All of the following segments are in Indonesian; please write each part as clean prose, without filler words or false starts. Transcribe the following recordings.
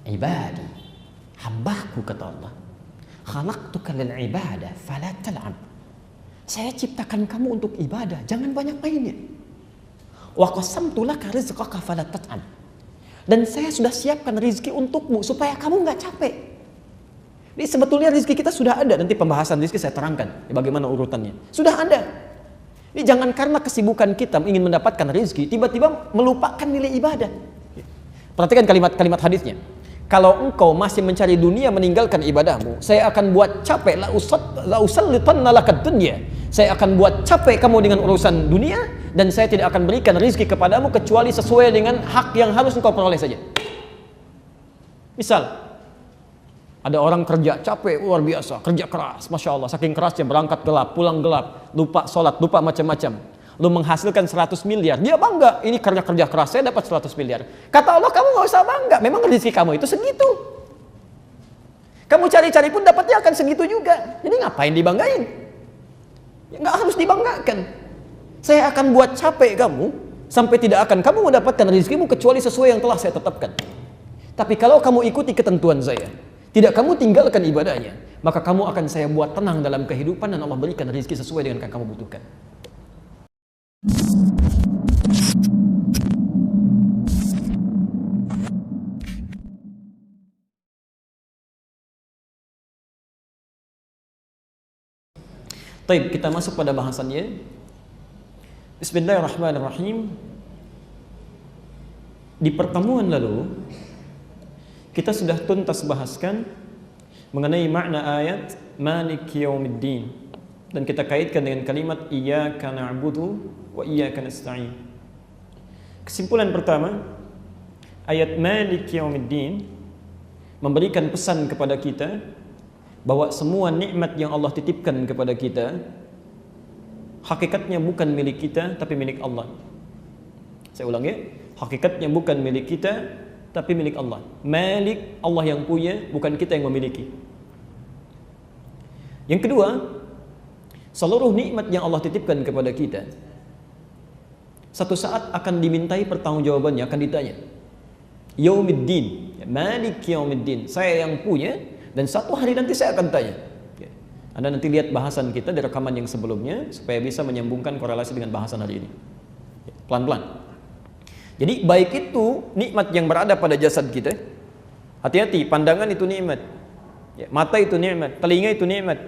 ibadi, hambaku kata Allah. Khalaqtuka lil ibadah fala tal'ab. Saya ciptakan kamu untuk ibadah, jangan banyak mainnya. Wa qasamtu laka rizqaka fala tat'ab. Dan saya sudah siapkan rizki untukmu supaya kamu nggak capek. Ini sebetulnya rizki kita sudah ada, nanti pembahasan rizki saya terangkan bagaimana urutannya. Sudah ada. Ini jangan karena kesibukan kita ingin mendapatkan rizki, tiba-tiba melupakan nilai ibadah. Perhatikan kalimat-kalimat hadisnya. Kalau engkau masih mencari dunia meninggalkan ibadahmu, saya akan buat capek, la usallitanna lakad dunya. Saya akan buat capek kamu dengan urusan dunia, dan saya tidak akan berikan rizki kepadamu kecuali sesuai dengan hak yang harus engkau peroleh saja. Misal, ada orang kerja capek luar biasa, kerja keras, masya Allah, saking kerasnya berangkat gelap, pulang gelap, lupa sholat, lupa macam-macam. Lu menghasilkan 100 miliar, dia bangga, ini kerja keras saya dapat 100 miliar. Kata Allah, kamu gak usah bangga, memang rezeki kamu itu segitu. Kamu cari-cari pun dapatnya akan segitu juga. Jadi ngapain dibanggain? Ya, gak harus dibanggakan. Saya akan buat capek kamu sampai tidak akan kamu mendapatkan rezekimu kecuali sesuai yang telah saya tetapkan. Tapi kalau kamu ikuti ketentuan saya, tidak kamu tinggalkan ibadahnya, maka kamu akan saya buat tenang dalam kehidupan dan Allah berikan rezeki sesuai dengan yang kamu butuhkan. Baik, kita masuk pada bahasannya. Bismillahirrahmanirrahim. Di pertemuan lalu kita sudah tuntas bahaskan mengenai makna ayat Maliki Yaumiddin, dan kita kaitkan dengan kalimat Iyyaka na'budu wa iyyaka nasta'in. Kesimpulan pertama, ayat Maliki Yaumiddin memberikan pesan kepada kita bahwa semua nikmat yang Allah titipkan kepada kita hakikatnya bukan milik kita tapi milik Allah. Saya ulang ya, hakikatnya bukan milik kita tapi milik Allah. Malik, Allah yang punya, bukan kita yang memiliki. Yang kedua, seluruh nikmat yang Allah titipkan kepada kita satu saat akan dimintai pertanggungjawabannya, akan ditanya. Yaumiddin, Malik Yaumiddin, saya yang punya, dan satu hari nanti saya akan tanya. Anda nanti lihat bahasan kita di rekaman yang sebelumnya supaya bisa menyambungkan korelasi dengan bahasan hari ini. Pelan-pelan. Jadi baik itu nikmat yang berada pada jasad kita. Hati-hati, pandangan itu nikmat. Mata itu nikmat, telinga itu nikmat.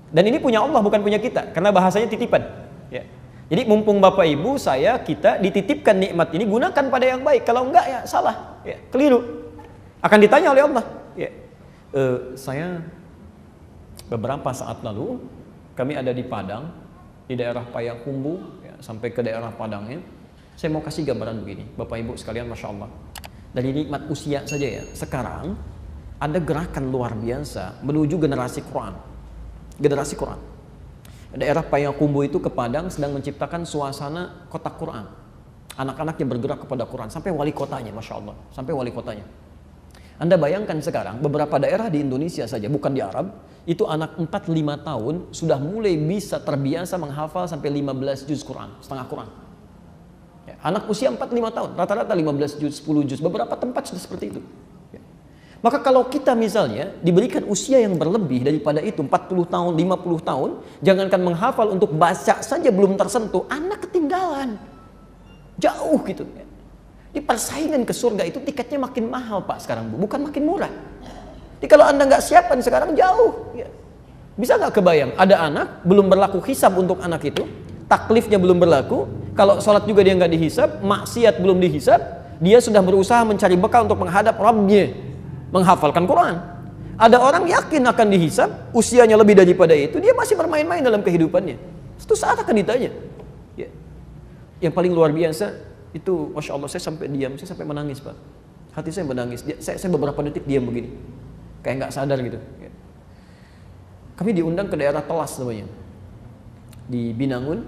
Dan ini punya Allah, bukan punya kita, karena bahasanya titipan. Jadi mumpung Bapak Ibu, saya, kita dititipkan nikmat ini, gunakan pada yang baik. Kalau enggak ya salah, keliru. Akan ditanya oleh Allah. Saya beberapa saat lalu kami ada di Padang, di daerah Payakumbuh, sampai ke daerah Padangnya. Saya mau kasih gambaran begini, Bapak Ibu sekalian, masya Allah. Dari nikmat usia saja ya, sekarang ada gerakan luar biasa menuju generasi Quran. Generasi Quran. Daerah Payakumbuh itu ke Padang sedang menciptakan suasana kota Quran. Anak-anak yang bergerak kepada Quran, sampai wali kotanya, masya Allah, sampai wali kotanya. Anda bayangkan sekarang beberapa daerah di Indonesia saja, bukan di Arab, itu anak 4-5 tahun sudah mulai bisa terbiasa menghafal sampai 15 juz Quran, setengah Quran. Anak usia 4-5 tahun, rata-rata 15 juz, 10 juz, beberapa tempat sudah seperti itu. Maka kalau kita misalnya diberikan usia yang berlebih daripada itu, 40 tahun, 50 tahun, jangankan menghafal, untuk baca saja belum tersentuh, anak ketinggalan. Jauh gitu. Di persaingan ke surga itu tiketnya makin mahal Pak sekarang, Bu, bukan makin murah. Jadi kalau Anda nggak siapkan sekarang, jauh. Bisa nggak kebayang, ada anak belum berlaku hisab untuk anak itu, taklifnya belum berlaku, kalau sholat juga dia nggak dihisab, maksiat belum dihisab, dia sudah berusaha mencari bekal untuk menghadap Rabbnya, menghafalkan Quran. Ada orang yakin akan dihisab, usianya lebih daripada itu, dia masih bermain-main dalam kehidupannya. Suatu saat akan ditanya. Yang paling luar biasa itu, masya Allah, saya sampai diam, saya sampai menangis Pak. Hati saya menangis. Saya beberapa detik diam begini, kayak nggak sadar gitu. Kami diundang ke daerah Telas namanya, di Binangun,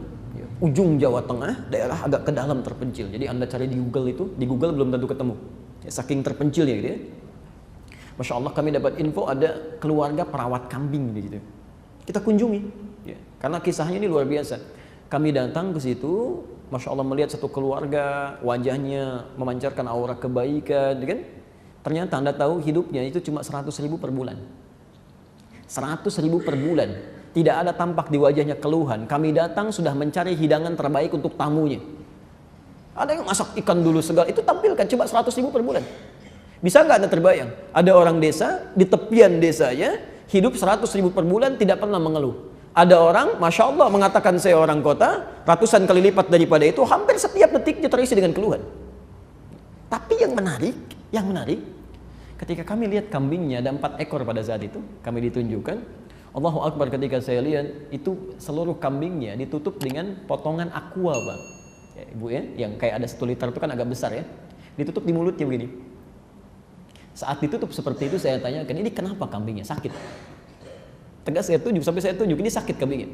ujung Jawa Tengah, daerah agak ke dalam terpencil. Jadi Anda cari di Google itu, di Google belum tentu ketemu. Saking terpencilnya gitu ya. Masya Allah, kami dapat info ada keluarga perawat kambing di situ. Kita kunjungi, karena kisahnya ini luar biasa. Kami datang ke situ. Masya Allah, melihat satu keluarga, wajahnya memancarkan aura kebaikan, kan? Ternyata Anda tahu hidupnya itu cuma 100.000 per bulan. 100.000 per bulan. Tidak ada tampak di wajahnya keluhan. Kami datang sudah mencari hidangan terbaik untuk tamunya. Ada yang masak ikan dulu segala. Itu tampilkan coba 100.000 per bulan. Bisa nggak Anda terbayang? Ada orang desa di tepian desanya hidup 100.000 per bulan tidak pernah mengeluh. Ada orang, Masya Allah, mengatakan saya orang kota, ratusan kali lipat daripada itu, hampir setiap detiknya terisi dengan keluhan. Tapi yang menarik, ketika kami lihat kambingnya ada 4 ekor pada saat itu, kami ditunjukkan, Allahu Akbar, ketika saya lihat, itu seluruh kambingnya ditutup dengan potongan aqua, Pak. Ya, Ibu ya, yang kayak ada 1 liter itu kan agak besar ya, ditutup di mulutnya begini. Saat ditutup seperti itu saya tanyakan, ini kenapa kambingnya? Sakit? Tegas saya tunjuk, sampai saya tunjuk, ini sakit kambingnya.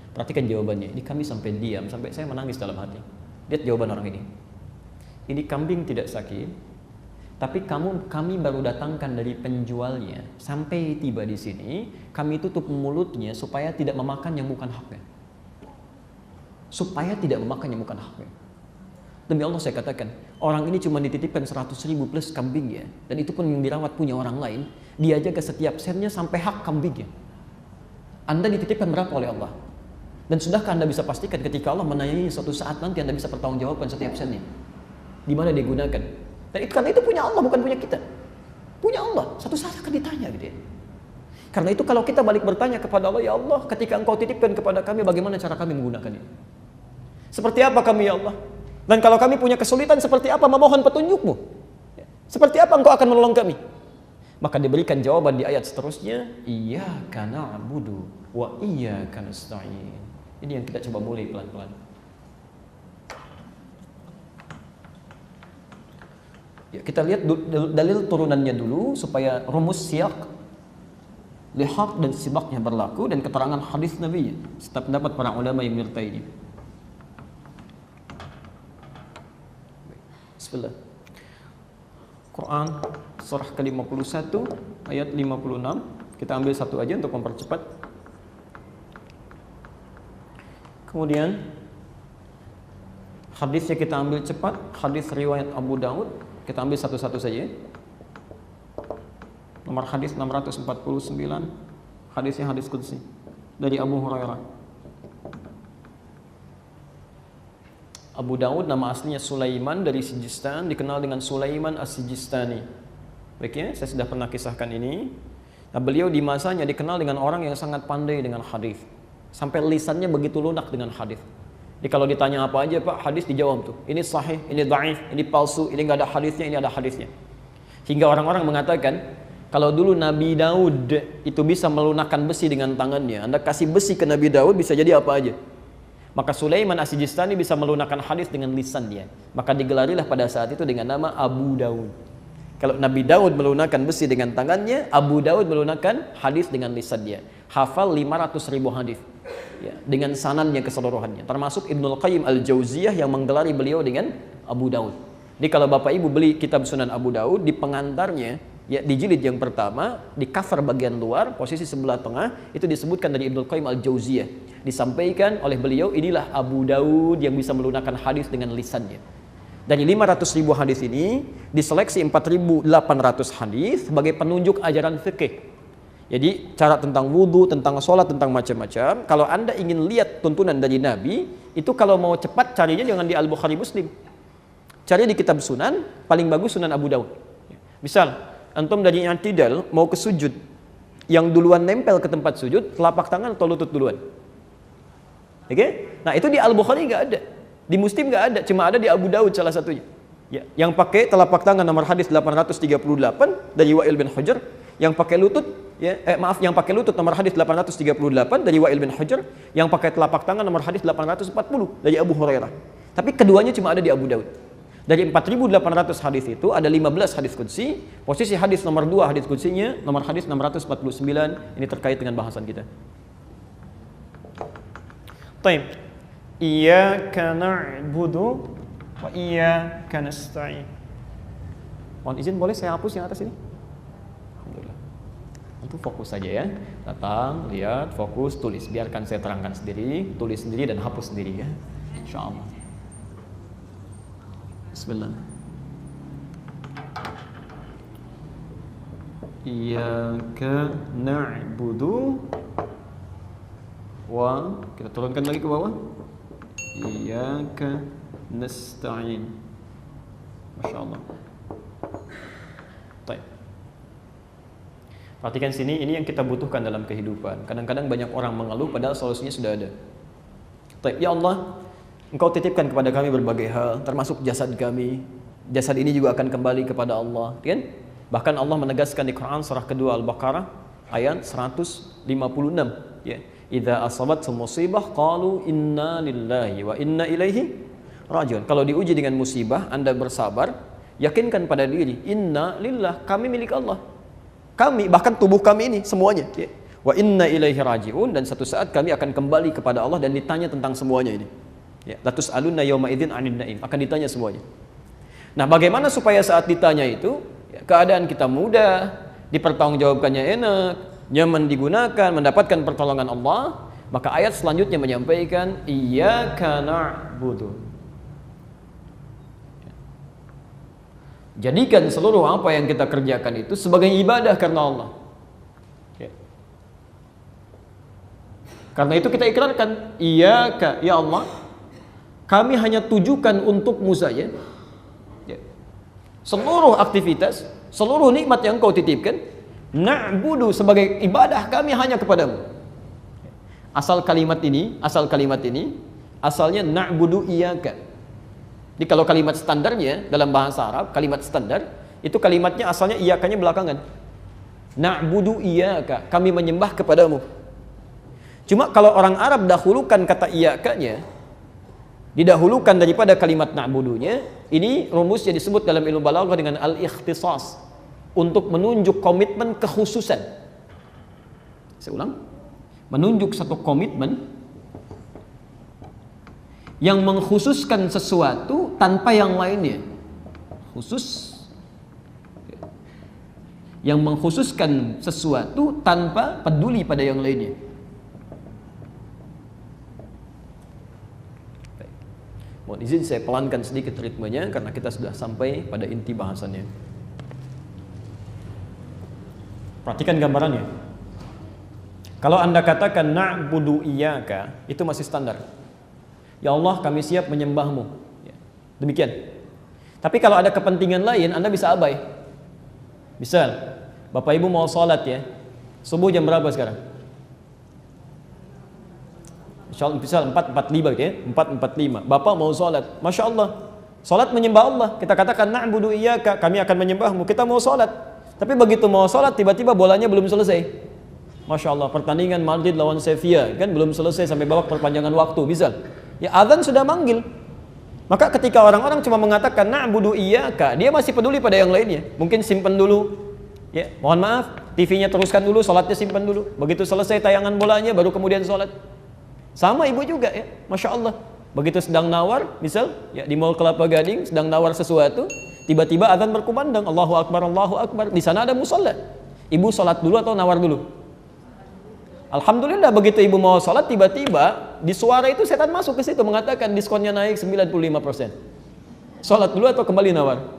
Perhatikan jawabannya, ini kami sampai diam, sampai saya menangis dalam hati. Lihat jawaban orang ini. Ini kambing tidak sakit, tapi kami baru datangkan dari penjualnya. Sampai tiba di sini, kami tutup mulutnya supaya tidak memakan yang bukan haknya. Supaya tidak memakan yang bukan haknya. Demi Allah saya katakan, orang ini cuma dititipkan 100.000 plus kambingnya, dan itu pun yang dirawat punya orang lain. Dia jaga setiap sennya sampai hak kambingnya. Anda dititipkan berapa oleh Allah? Dan sudahkah Anda bisa pastikan ketika Allah menanyai suatu saat nanti Anda bisa pertanggungjawabkan setiap sennya? Di mana dia gunakan? Dan itu karena itu punya Allah, bukan punya kita. Punya Allah, satu saat akan ditanya gitu ya. Karena itu kalau kita balik bertanya kepada Allah, ya Allah, ketika Engkau titipkan kepada kami, bagaimana cara kami menggunakannya? Seperti apa kami ya Allah? Dan kalau kami punya kesulitan, seperti apa memohon petunjuk-Mu? Seperti apa Engkau akan menolong kami? Maka diberikan jawaban di ayat seterusnya, Iyyaka na'budu wa iyyaka nasta'in. Ini yang kita coba mulai pelan-pelan. Ya, kita lihat dalil turunannya dulu supaya rumus siyak, lihaq dan sibaknya berlaku, dan keterangan hadis Nabi serta pendapat para ulama yang menyertai ini. Bismillah. Quran surah ke-51 ayat 56. Kita ambil satu aja untuk mempercepat. Kemudian hadisnya kita ambil cepat. Hadis riwayat Abu Daud, kita ambil satu-satu saja. Nomor hadis 649. Hadisnya hadis qudsi dari Abu Hurairah. Abu Daud nama aslinya Sulaiman dari Sijistan, dikenal dengan Sulaiman As-Sijistani. Baik ya, saya sudah pernah kisahkan ini. Nah, beliau di masanya dikenal dengan orang yang sangat pandai dengan hadis. Sampai lisannya begitu lunak dengan hadis. Jadi kalau ditanya apa aja Pak, hadis dijawab tuh. Ini sahih, ini dhaif, ini palsu, ini enggak ada hadisnya, ini ada hadisnya. Hingga orang-orang mengatakan, kalau dulu Nabi Daud itu bisa melunakkan besi dengan tangannya, Anda kasih besi ke Nabi Daud bisa jadi apa aja. Maka Sulaiman As-Sijistani bisa melunakkan hadis dengan lisan dia. Maka digelarilah pada saat itu dengan nama Abu Daud. Kalau Nabi Daud melunakkan besi dengan tangannya, Abu Daud melunakkan hadis dengan lisan dia. Hafal 500.000 hadis. Ya, dengan sanadnya keseluruhannya. Termasuk Ibnul Qayyim Al-Jauziyah yang menggelari beliau dengan Abu Daud. Jadi kalau Bapak Ibu beli kitab Sunan Abu Daud, di pengantarnya, ya, di jilid yang pertama, di cover bagian luar, posisi sebelah tengah, itu disebutkan dari Ibnul Qayyim Al-Jauziyah. Disampaikan oleh beliau, inilah Abu Daud yang bisa melunakkan hadis dengan lisannya. Dari 500.000 hadis ini, diseleksi 4.800 hadis sebagai penunjuk ajaran fikih. Jadi cara tentang wudhu, tentang sholat, tentang macam-macam. Kalau Anda ingin lihat tuntunan dari Nabi, itu kalau mau cepat carinya jangan di Al-Bukhari Muslim. Cari di kitab Sunan, paling bagus Sunan Abu Daud. Misal, antum dari i'tidal mau ke sujud, yang duluan nempel ke tempat sujud, telapak tangan atau lutut duluan? Oke? Nah itu di Al-Bukhari nggak ada, di Muslim nggak ada, cuma ada di Abu Daud salah satunya. Ya, yang pakai telapak tangan nomor hadis 838 dari Wa'il bin Hujr, yang pakai lutut, ya, yang pakai lutut nomor hadis 838 dari Wa'il bin Hujr, yang pakai telapak tangan nomor hadis 840 dari Abu Hurairah. Tapi keduanya cuma ada di Abu Daud. Dari 4.800 hadis itu ada 15 hadis qudsi. Posisi hadis nomor 2 hadis qudsinya nomor hadis 649. Ini terkait dengan bahasan kita. Taib. Iyyaka na'budu wa iyyaka nasta'in. Mohon izin boleh saya hapus yang atas ini? Alhamdulillah. Itu fokus saja ya. Datang, lihat, fokus, tulis. Biarkan saya terangkan sendiri, tulis sendiri dan hapus sendiri ya. Insyaallah. Bismillah. Iyyaka na'budu wa, kita turunkan lagi ke bawah, iyyaka nasta'in. Masya Allah. Baik. Perhatikan sini, ini yang kita butuhkan dalam kehidupan. Kadang-kadang banyak orang mengeluh padahal solusinya sudah ada. Baik, ya Allah, Engkau titipkan kepada kami berbagai hal, termasuk jasad kami. Jasad ini juga akan kembali kepada Allah, kan? Bahkan Allah menegaskan di Quran surah kedua Al-Baqarah ayat 156, ya. Idza asabathum musibah qalu inna lillahi wa inna ilaihi rajiun. Kalau diuji dengan musibah, Anda bersabar, yakinkan pada diri, inna lillah, kami milik Allah. Kami, bahkan tubuh kami ini semuanya, ya. Wa inna ilaihi rajiun, dan satu saat kami akan kembali kepada Allah dan ditanya tentang semuanya ini. Ya, latus alunna yauma idzin 'anil na'im, akan ditanya semuanya. Nah, bagaimana supaya saat ditanya itu keadaan kita mudah, dipertanggungjawabkannya enak, nyaman digunakan, mendapatkan pertolongan Allah? Maka ayat selanjutnya menyampaikan iyyaka na'budu. Jadikan seluruh apa yang kita kerjakan itu sebagai ibadah karena Allah. Karena itu kita ikrarkan, iyyaka, ya Allah, kami hanya tujukan untukmu saja. Seluruh aktivitas, seluruh nikmat yang Kau titipkan, na'budu, sebagai ibadah kami hanya kepadamu. Asal kalimat ini, asalnya na'budu iyyaka. Jadi kalau kalimat standarnya dalam bahasa Arab, kalimat standar, itu kalimatnya asalnya iyyakanya belakangan. Na'budu iyyaka, kami menyembah kepadamu. Cuma kalau orang Arab dahulukan kata iyyakanya, didahulukan daripada kalimat na'budunya, ini rumusnya disebut dalam ilmu balaghah dengan al-ikhtisas, untuk menunjuk komitmen kekhususan. Saya ulang, menunjuk satu komitmen yang mengkhususkan sesuatu tanpa yang lainnya. Khusus, yang mengkhususkan sesuatu tanpa peduli pada yang lainnya. Mohon izin saya pelankan sedikit ritmenya karena kita sudah sampai pada inti bahasannya. Perhatikan gambarannya. Kalau Anda katakan na'budu iyyaka, itu masih standar. Ya Allah, kami siap menyembahmu. Demikian. Tapi kalau ada kepentingan lain, Anda bisa abai. Misal, Bapak Ibu mau sholat ya, subuh jam berapa sekarang? Misal 4.45 ya, 4.45. Bapak mau sholat, Masya Allah, sholat menyembah Allah. Kita katakan na'budu iyyaka, kami akan menyembahmu. Kita mau sholat, tapi begitu mau sholat tiba-tiba bolanya belum selesai. Masya Allah, pertandingan Madrid lawan Sevilla kan belum selesai sampai babak perpanjangan waktu. Misal, ya azan sudah manggil. Maka ketika orang-orang cuma mengatakan na'budu iyyaka, dia masih peduli pada yang lainnya. Mungkin simpan dulu, ya mohon maaf, TV-nya teruskan dulu, sholatnya simpan dulu. Begitu selesai tayangan bolanya baru kemudian sholat. Sama ibu juga ya, Masya Allah. Begitu sedang nawar, misal ya di Mall Kelapa Gading sedang nawar sesuatu, tiba-tiba azan berkumandang, Allahu Akbar, Allahu Akbar. Di sana ada musola. Ibu sholat dulu atau nawar dulu? Alhamdulillah, begitu ibu mau sholat, tiba-tiba di suara itu setan masuk ke situ mengatakan diskonnya naik 95%. Sholat dulu atau kembali nawar?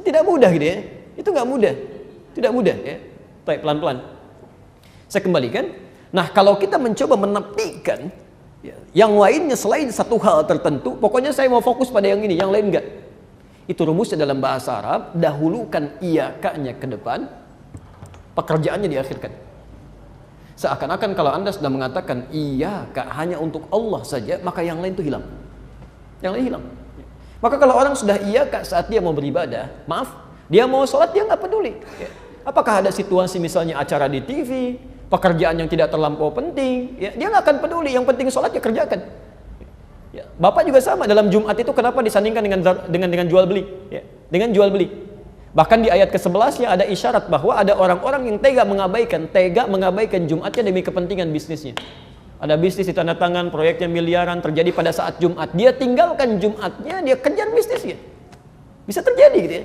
Tidak mudah gitu ya. Itu nggak mudah. Tidak mudah ya. Baik, pelan-pelan. Saya kembalikan. Nah, kalau kita mencoba menepikan yang lainnya selain satu hal tertentu, pokoknya saya mau fokus pada yang ini, yang lain enggak. Itu rumusnya dalam bahasa Arab, dahulukan iyyaka-nya ke depan, pekerjaannya diakhirkan. Seakan-akan kalau Anda sudah mengatakan iyyaka hanya untuk Allah saja, maka yang lain itu hilang. Yang lain hilang. Maka kalau orang sudah iyyaka saat dia mau beribadah, maaf, dia mau sholat dia nggak peduli. Apakah ada situasi misalnya acara di TV, pekerjaan yang tidak terlampau penting, ya, dia nggak akan peduli. Yang penting sholat ya kerjakan. Ya, Bapak juga sama dalam Jumat itu kenapa disandingkan dengan jual beli? Ya, dengan jual beli. Bahkan di ayat ke-11-nya ada isyarat bahwa ada orang-orang yang tega mengabaikan Jumatnya demi kepentingan bisnisnya. Ada bisnis di tanda tangan, proyeknya miliaran terjadi pada saat Jumat. Dia tinggalkan Jumatnya, dia kejar bisnisnya. Bisa terjadi gitu ya.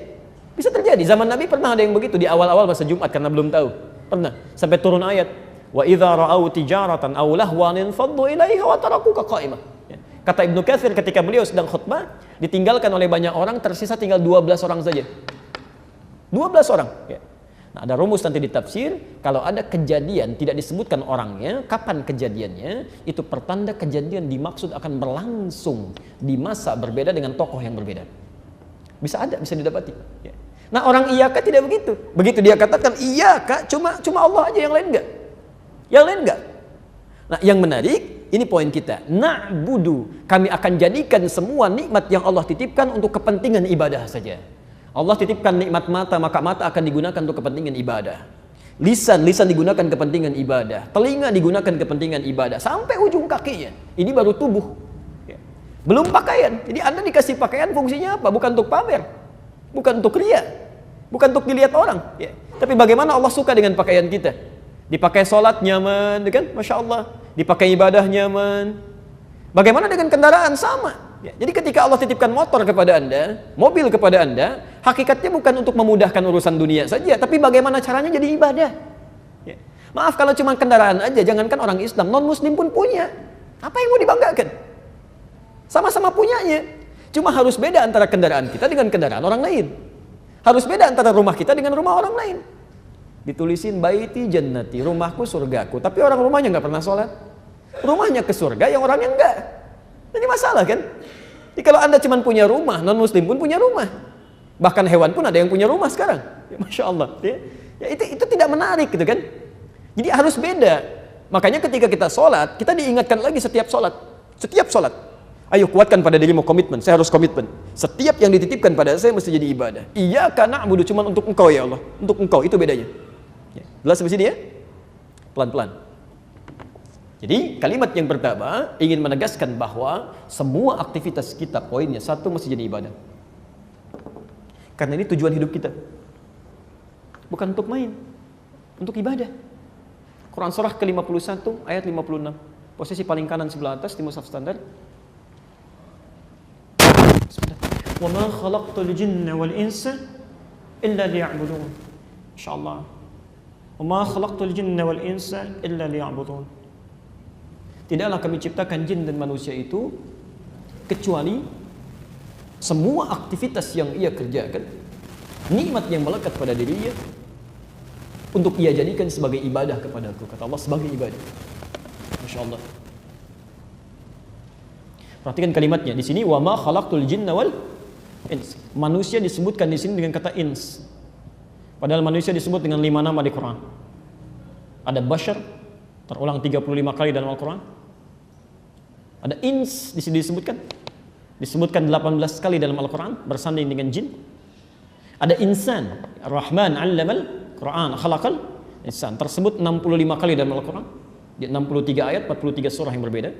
Bisa terjadi. Zaman Nabi pernah ada yang begitu di awal-awal masa Jumat karena belum tahu. Pernah sampai turun ayat wa idza ra'au tijaratan aw lahwan faddu ilaiha wa tarakuka qa'imah. Kata Ibnu Katsir ketika beliau sedang khutbah, ditinggalkan oleh banyak orang, tersisa tinggal 12 orang saja. 12 orang ya. Nah, ada rumus nanti di tafsir, kalau ada kejadian tidak disebutkan orangnya, kapan kejadiannya, itu pertanda kejadian dimaksud akan berlangsung di masa berbeda dengan tokoh yang berbeda. Bisa ada, bisa didapati. Ya. Nah, orang iyaka tidak begitu. Begitu dia katakan iyaka, cuma Allah aja, yang lain enggak. Yang lain enggak. Nah, yang menarik, ini poin kita. Na'budu, kami akan jadikan semua nikmat yang Allah titipkan untuk kepentingan ibadah saja. Allah titipkan nikmat mata, maka mata akan digunakan untuk kepentingan ibadah. Lisan digunakan kepentingan ibadah. Telinga digunakan kepentingan ibadah. Sampai ujung kakinya. Ini baru tubuh. Ya. Belum pakaian. Jadi Anda dikasih pakaian fungsinya apa? Bukan untuk pamer. Bukan untuk ria. Bukan untuk dilihat orang. Ya. Tapi bagaimana Allah suka dengan pakaian kita? Dipakai sholat nyaman, kan? Masya Allah. Dipakai ibadah nyaman. Bagaimana dengan kendaraan? Sama. Ya, jadi ketika Allah titipkan motor kepada Anda, mobil kepada Anda, hakikatnya bukan untuk memudahkan urusan dunia saja, tapi bagaimana caranya jadi ibadah. Ya. Maaf kalau cuma kendaraan aja, jangankan orang Islam, non-Muslim pun punya. Apa yang mau dibanggakan? Sama-sama punyanya. Cuma harus beda antara kendaraan kita dengan kendaraan orang lain. Harus beda antara rumah kita dengan rumah orang lain. Ditulisin baiti jannati, rumahku surgaku, tapi orang rumahnya nggak pernah sholat. Rumahnya ke surga, yang orangnya enggak. Ini masalah kan? Jadi kalau Anda cuma punya rumah, non-Muslim pun punya rumah. Bahkan hewan pun ada yang punya rumah sekarang. Ya, Masya Allah. Ya, itu tidak menarik gitu kan? Jadi harus beda. Makanya ketika kita sholat, kita diingatkan lagi setiap sholat. Setiap sholat. Ayo kuatkan pada dirimu komitmen. Saya harus komitmen. Setiap yang dititipkan pada saya mesti jadi ibadah. Iyyaka na'budu, cuma untuk Engkau ya Allah. Untuk Engkau, itu bedanya. Ya, jelas sampai sini ya? Pelan-pelan. Jadi kalimat yang pertama ingin menegaskan bahwa semua aktivitas kita, poinnya satu, mesti jadi ibadah. Karena ini tujuan hidup kita. Bukan untuk main, untuk ibadah. Quran surah ke-51 ayat 56. Posisi paling kanan sebelah atas di mushaf standar. Wa ma khalaqtul jinna wal insa illa liya'budun. Insyaallah. Wa ma khalaqtul jinna wal insa illa liya'budun. Tidaklah kami ciptakan jin dan manusia itu kecuali semua aktivitas yang ia kerjakan, nikmat yang melekat pada dirinya, untuk ia jadikan sebagai ibadah kepadaku. Kata Allah, sebagai ibadah. Masya Allah. Perhatikan kalimatnya di sini, wa ma khalaqtul jinna wal ins. Manusia disebutkan di sini dengan kata ins. Padahal manusia disebut dengan 5 nama di Quran. Ada bashar, terulang 35 kali dalam Al-Quran. Ada ins di sini disebutkan 18 kali dalam Al-Quran, bersanding dengan jin. Ada insan, Ar-Rahman 'allamal Quran, khalaqal insan, tersebut 65 kali dalam Al-Quran. Di 63 ayat, 43 surah yang berbeda.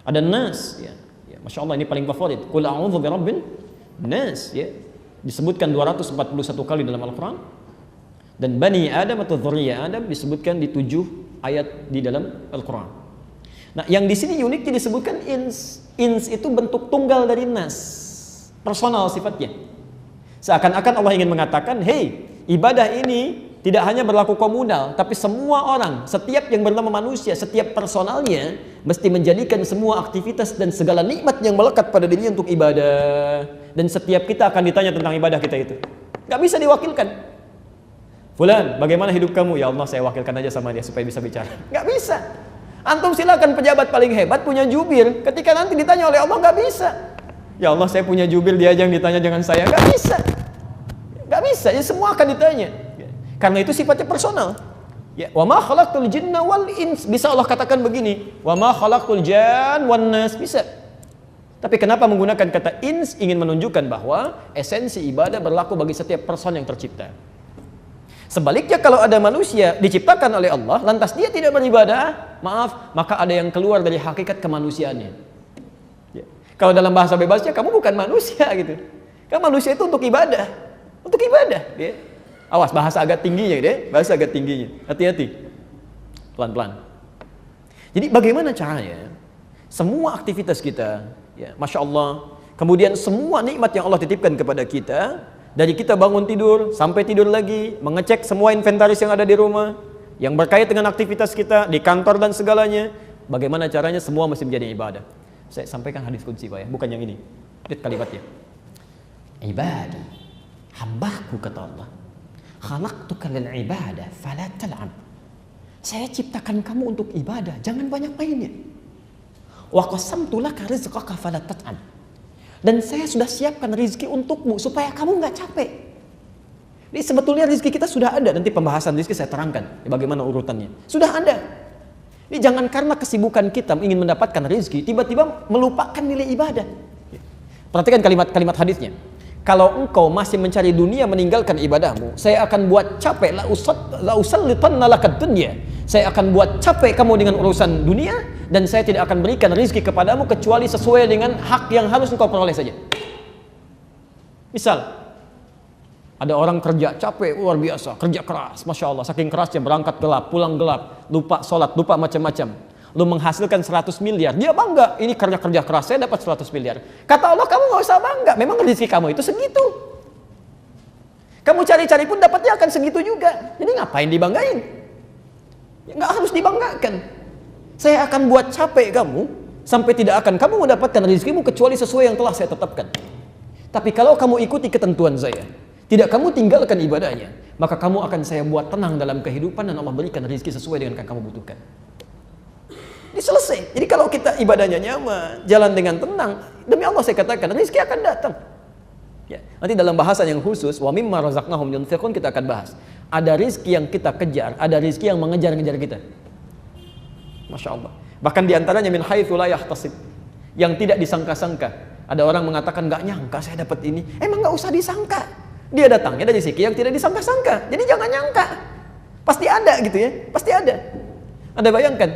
Ada nas, ya, Masya Allah, ini paling favorit. Qul a'udzu birabbin nas, ya, disebutkan 241 kali dalam Al-Quran. Dan Bani Adam atau Dzurriyyah Adam disebutkan di 7 ayat di dalam Al-Quran. Nah, yang di sini uniknya disebutkan ins. Ins itu bentuk tunggal dari nas, personal sifatnya. Seakan-akan Allah ingin mengatakan, hey, ibadah ini tidak hanya berlaku komunal, tapi semua orang, setiap yang bernama manusia, setiap personalnya mesti menjadikan semua aktivitas dan segala nikmat yang melekat pada dirinya untuk ibadah. Dan setiap kita akan ditanya tentang ibadah kita itu. Gak bisa diwakilkan. Fulan, bagaimana hidup kamu? Ya Allah, saya wakilkan aja sama dia supaya bisa bicara. Gak bisa. Antum silakan pejabat paling hebat punya jubir, ketika nanti ditanya oleh Allah nggak bisa. Ya Allah, saya punya jubir, dia aja yang ditanya, jangan saya. Nggak bisa, nggak bisa. Ya semua akan ditanya. Karena itu sifatnya personal. Ya, wa ma khalaqtul jinna wal ins. Bisa Allah katakan begini, wa ma khalaqtul jan wan nas, bisa. Tapi kenapa menggunakan kata ins? Ingin menunjukkan bahwa esensi ibadah berlaku bagi setiap person yang tercipta. Sebaliknya kalau ada manusia diciptakan oleh Allah, lantas dia tidak beribadah, maaf, maka ada yang keluar dari hakikat kemanusiaannya. Ya. Kalau dalam bahasa bebasnya, kamu bukan manusia gitu. Kamu manusia itu untuk ibadah, untuk ibadah. Ya. Awas bahasa agak tingginya, deh, bahasa agak tingginya. Hati-hati, pelan-pelan. Jadi bagaimana caranya? Semua aktivitas kita, ya, Masya Allah. Kemudian semua nikmat yang Allah titipkan kepada kita. Dari kita bangun tidur sampai tidur lagi, mengecek semua inventaris yang ada di rumah, yang berkait dengan aktivitas kita di kantor dan segalanya. Bagaimana caranya? Semua mesti menjadi ibadah. Saya sampaikan hadis qudsi, Pak, ya, bukan yang ini. Lihat kalimatnya. Ibadi, hambaku, kata Allah. khalaqtuka lil ibadah fala tal'ab. Saya ciptakan kamu untuk ibadah, jangan banyak mainnya. Wa qasamtu laka rizqaka fala tat'ab. Dan saya sudah siapkan rizki untukmu supaya kamu nggak capek. Jadi sebetulnya rizki kita sudah ada. Nanti pembahasan rizki saya terangkan bagaimana urutannya. Sudah ada. Jadi jangan karena kesibukan kita ingin mendapatkan rizki, tiba-tiba melupakan nilai ibadah. Perhatikan kalimat-kalimat hadisnya. Kalau engkau masih mencari dunia meninggalkan ibadahmu, saya akan buat capek, la usallitanna lakad dunya. Saya akan buat capek kamu dengan urusan dunia, dan saya tidak akan berikan rizki kepadamu kecuali sesuai dengan hak yang harus engkau peroleh saja. Misal, ada orang kerja capek luar biasa, kerja keras, masya Allah, saking kerasnya berangkat gelap, pulang gelap, lupa sholat, lupa macam-macam. Lu menghasilkan 100 miliar, dia bangga, ini kerja keras saya dapat 100 miliar. Kata Allah, kamu gak usah bangga, memang rezeki kamu itu segitu. Kamu cari-cari pun dapatnya akan segitu juga. Jadi ngapain dibanggain? Ya, gak harus dibanggakan. Saya akan buat capek kamu sampai tidak akan kamu mendapatkan rezekimu kecuali sesuai yang telah saya tetapkan. Tapi kalau kamu ikuti ketentuan saya, tidak kamu tinggalkan ibadahnya, maka kamu akan saya buat tenang dalam kehidupan dan Allah berikan rezeki sesuai dengan yang kamu butuhkan. Ini selesai. Jadi kalau kita ibadahnya nyaman, jalan dengan tenang, demi Allah saya katakan rezeki akan datang. Ya, nanti dalam bahasan yang khusus, wa mimma razaqnahum yunfiqun, kita akan bahas. Ada rezeki yang kita kejar, ada rezeki yang mengejar-ngejar kita. Masya Allah. Bahkan diantaranya min haitsu la yahtasib, yang tidak disangka-sangka. Ada orang mengatakan nggak nyangka saya dapat ini. Emang nggak usah disangka. Dia datangnya dari rezeki yang tidak disangka-sangka. Jadi jangan nyangka. Pasti ada gitu ya. Pasti ada. Anda bayangkan,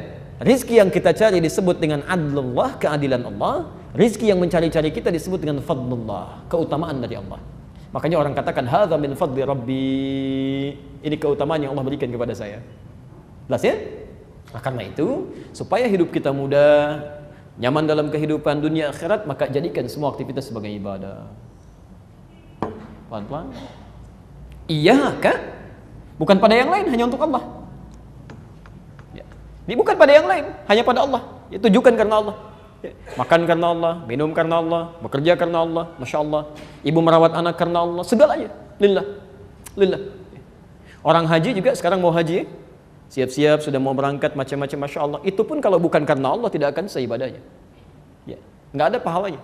rizki yang kita cari disebut dengan adlullah, keadilan Allah. Rizki yang mencari-cari kita disebut dengan fadlullah, keutamaan dari Allah. Makanya orang katakan hadza min fadli rabbi. Ini keutamaan yang Allah berikan kepada saya. Jelas ya? Nah, karena itu, supaya hidup kita mudah, nyaman dalam kehidupan dunia akhirat, maka jadikan semua aktivitas sebagai ibadah. Pelan-pelan. Iya kak? Bukan pada yang lain, hanya untuk Allah. Ya. Ini bukan pada yang lain, hanya pada Allah. Ya, tujukan karena Allah. Ya. Makan karena Allah, minum karena Allah, bekerja karena Allah, masya Allah. Ibu merawat anak karena Allah, segalanya. Lillah. Lillah. Ya. Orang haji juga sekarang mau haji, ya? Siap-siap sudah mau berangkat macam-macam, masya Allah. Itu pun kalau bukan karena Allah tidak akan seibadahnya. Ya, nggak ada pahalanya.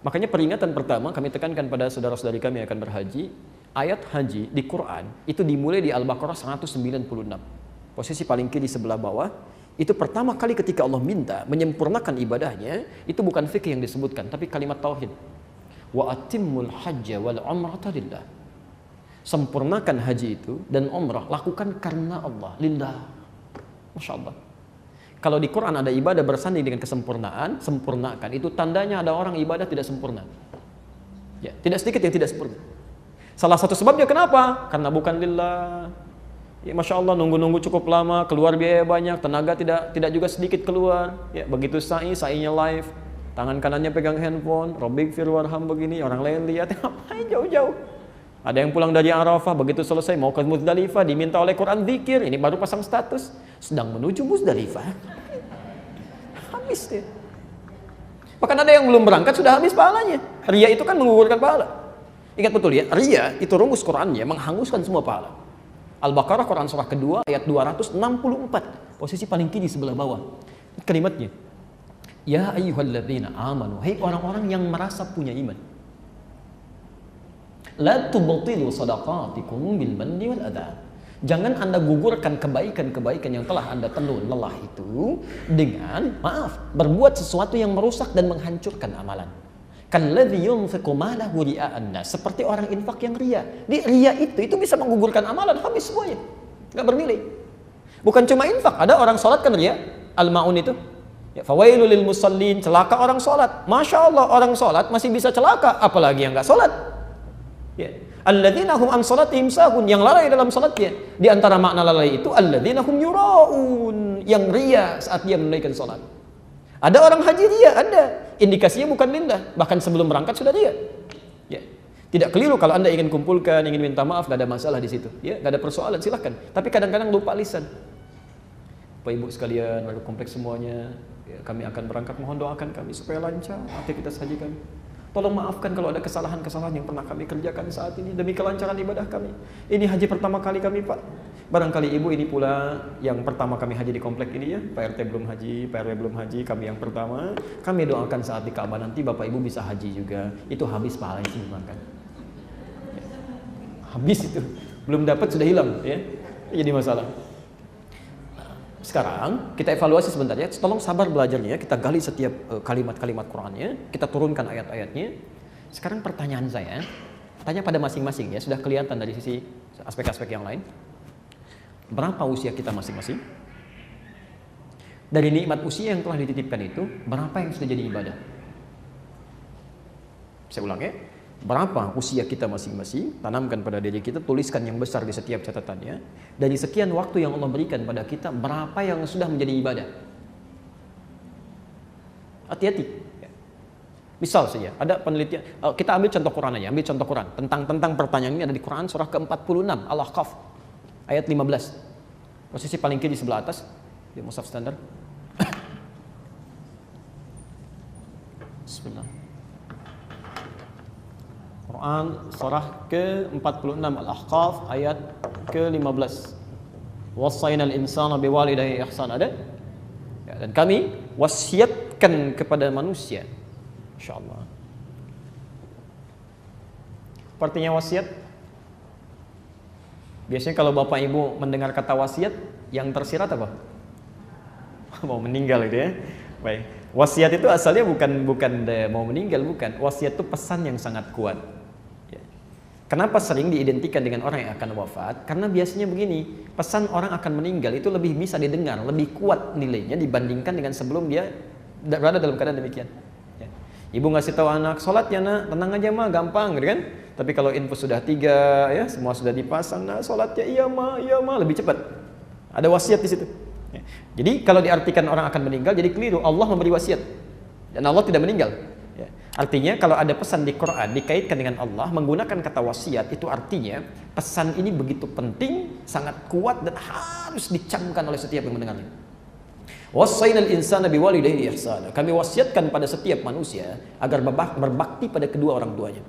Makanya peringatan pertama kami tekankan pada saudara-saudari kami yang akan berhaji, ayat haji di Quran itu dimulai di Al-Baqarah 196. Posisi paling kiri sebelah bawah, itu pertama kali ketika Allah minta menyempurnakan ibadahnya, itu bukan fikih yang disebutkan, tapi kalimat tauhid. Wa atimmul hajja wal umrata lillah. Sempurnakan haji itu dan umrah, lakukan karena Allah, lillah. Masya Allah. Kalau di Quran ada ibadah bersanding dengan kesempurnaan, sempurnakan. Itu tandanya ada orang ibadah tidak sempurna. Ya, tidak sedikit yang tidak sempurna. Salah satu sebabnya kenapa? Karena bukan lillah. Ya, masya Allah, nunggu-nunggu cukup lama, keluar biaya banyak, tenaga tidak juga sedikit keluar. Ya, begitu sa'inya live, tangan kanannya pegang handphone, Rabbik fir warham begini, orang lain lihat, ngapain jauh-jauh. Ada yang pulang dari Arafah, begitu selesai mau ke Muzdalifah, diminta oleh Quran zikir, ini baru pasang status, sedang menuju Muzdalifah. Habis dia. Bahkan ada yang belum berangkat sudah habis pahalanya. Ria itu kan menggugurkan pahala. Ingat betul ya, ria itu rumus Qurannya menghanguskan semua pahala. Al-Baqarah Quran surah kedua ayat 264, posisi paling kiri sebelah bawah. Kalimatnya, ya ayyuhalladzina amanu, hai orang-orang yang merasa punya iman. La tubtilu sadaqatikum bil manni wal adha. Jangan Anda gugurkan kebaikan-kebaikan yang telah Anda tenuh lelah itu dengan berbuat sesuatu yang merusak dan menghancurkan amalan. Kalladzi yunfiqu malahu ria'an nas, seperti orang infak yang ria. Di ria itu bisa menggugurkan amalan, habis semuanya. Enggak bernilai. Bukan cuma infak, ada orang salat kan ria, al-maun itu. Ya, fawailul lil musallin, celaka orang salat. Masya Allah, orang salat masih bisa celaka, apalagi yang enggak salat. Ya. Alladzina hum an salatihim sahun, yang lalai dalam salatnya. Di antara makna lalai itu alladzina hum yuraun, yang ria saat dia menunaikan salat. Ada orang haji ria, ada. Indikasinya bukan lillah, bahkan sebelum berangkat sudah ria. Ya. Tidak keliru kalau Anda ingin kumpulkan, ingin minta maaf, gak ada masalah di situ. Ya, gak ada persoalan, silahkan. Tapi kadang-kadang lupa lisan. Bapak Ibu sekalian, warga kompleks semuanya, ya, kami akan berangkat, mohon doakan kami supaya lancar aktivitas haji kami. Tolong maafkan kalau ada kesalahan-kesalahan yang pernah kami kerjakan saat ini demi kelancaran ibadah kami. Ini haji pertama kali kami, Pak. Barangkali ibu ini pula yang pertama kami haji di komplek ini ya. Pak RT belum haji, Pak RW belum haji, kami yang pertama. Kami doakan saat di Ka'bah nanti Bapak Ibu bisa haji juga. Itu habis pahalanya sih makan. Ya. Habis itu. Belum dapat sudah hilang ya. Jadi masalah. Sekarang kita evaluasi sebentar ya. Tolong sabar belajarnya. Kita gali setiap kalimat-kalimat Qur'annya. Kita turunkan ayat-ayatnya. Sekarang pertanyaan saya, tanya pada masing-masing ya. Sudah kelihatan dari sisi aspek-aspek yang lain. Berapa usia kita masing-masing? Dari nikmat usia yang telah dititipkan itu, berapa yang sudah jadi ibadah? Saya ulang ya. Berapa usia kita masing-masing, tanamkan pada diri kita, tuliskan yang besar di setiap catatannya. Dari sekian waktu yang Allah berikan pada kita, berapa yang sudah menjadi ibadah? Hati-hati. Misal saja, ada penelitian, kita ambil contoh Quran aja, ambil contoh Quran. Tentang pertanyaan ini ada di Quran surah ke-46, Al-Ahqaf, ayat 15. Posisi paling kiri sebelah atas, di mushaf standar. Bismillah. Quran surah ke-46 Al-Ahqaf ayat ke-15. Wassaynal insana biwalidayhi ihsan, ada? Ya, dan kami wasiatkan kepada manusia. Insyaallah. Artinya wasiat. Biasanya kalau Bapak Ibu mendengar kata wasiat, yang tersirat apa? Mau meninggal itu ya. Baik. Wasiat itu asalnya bukan mau meninggal, bukan. Wasiat itu pesan yang sangat kuat. Kenapa sering diidentikan dengan orang yang akan wafat? Karena biasanya begini, pesan orang akan meninggal itu lebih bisa didengar, lebih kuat nilainya dibandingkan dengan sebelum dia berada dalam keadaan demikian. Ya. Ibu ngasih tahu anak, sholat ya nak, tenang aja mah, gampang, gitu kan? Tapi kalau info sudah 3, ya semua sudah dipasang, nah sholat ya iya mah, lebih cepat. Ada wasiat di situ. Ya. Jadi kalau diartikan orang akan meninggal, jadi keliru. Allah memberi wasiat dan Allah tidak meninggal. Ya. Artinya kalau ada pesan di Quran dikaitkan dengan Allah menggunakan kata wasiat, itu artinya pesan ini begitu penting, sangat kuat dan harus dicamkan oleh setiap yang mendengarnya. Wassaynal insana biwalidayhi ihsana. Kami wasiatkan pada setiap manusia agar berbakti pada kedua orang tuanya.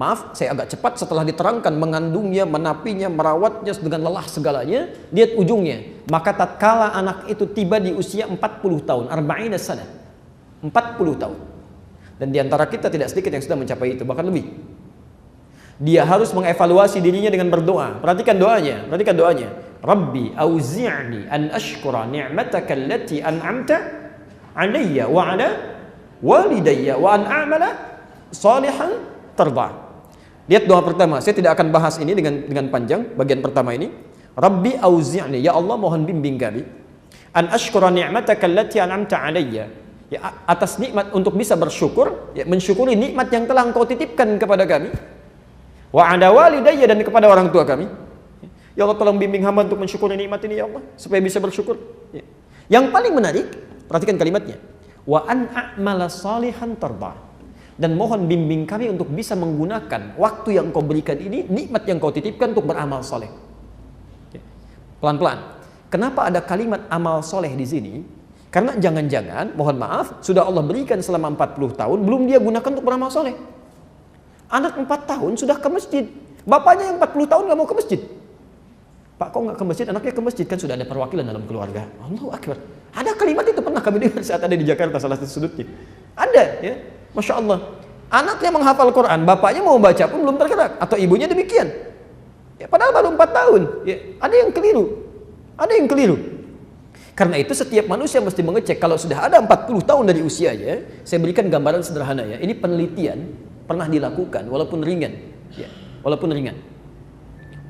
Maaf, saya agak cepat setelah diterangkan mengandungnya, menapinya, merawatnya dengan lelah segalanya. Lihat ujungnya. Maka tatkala anak itu tiba di usia 40 tahun, 40 sana. 40 tahun. Dan diantara kita tidak sedikit yang sudah mencapai itu, bahkan lebih. Dia harus mengevaluasi dirinya dengan berdoa. Perhatikan doanya, Rabbi auzi'ni an ashkura ni'mataka allati an'amta 'alayya wa 'ala walidayya wa an a'mala salihan tarda. Lihat doa pertama, saya tidak akan bahas ini dengan panjang bagian pertama ini. Rabbi auzi'ni, ya Allah mohon bimbing kami an ashkura ni'mataka allati an'amta 'alayya. Ya, atas nikmat untuk bisa bersyukur, ya, mensyukuri nikmat yang telah Engkau titipkan kepada kami. Wa 'ala walidayya, dan kepada orang tua kami. Ya Allah tolong bimbing hamba untuk mensyukuri nikmat ini ya Allah, supaya bisa bersyukur. Ya. Yang paling menarik, perhatikan kalimatnya. Wa an a'mala salihan tarda. Dan mohon bimbing kami untuk bisa menggunakan waktu yang Kau berikan ini, nikmat yang Kau titipkan untuk beramal soleh. Ya. Pelan-pelan. Kenapa ada kalimat amal soleh di sini? Karena jangan-jangan, mohon maaf, sudah Allah berikan selama 40 tahun, belum dia gunakan untuk beramal soleh. Anak 4 tahun sudah ke masjid. Bapaknya yang 40 tahun nggak mau ke masjid. Pak, kok nggak ke masjid? Anaknya ke masjid, kan sudah ada perwakilan dalam keluarga. Allahu Akbar. Ada kalimat itu pernah kami dengar saat ada di Jakarta, salah satu sudutnya. Ada, ya. Masya Allah. Anaknya menghafal Quran, bapaknya mau baca pun belum tergerak. Atau ibunya demikian. Ya, padahal baru 4 tahun. Ya, ada yang keliru. Karena itu setiap manusia mesti mengecek. Kalau sudah ada 40 tahun dari usianya, saya berikan gambaran sederhana ya. Ini penelitian pernah dilakukan walaupun ringan. Ya, walaupun ringan.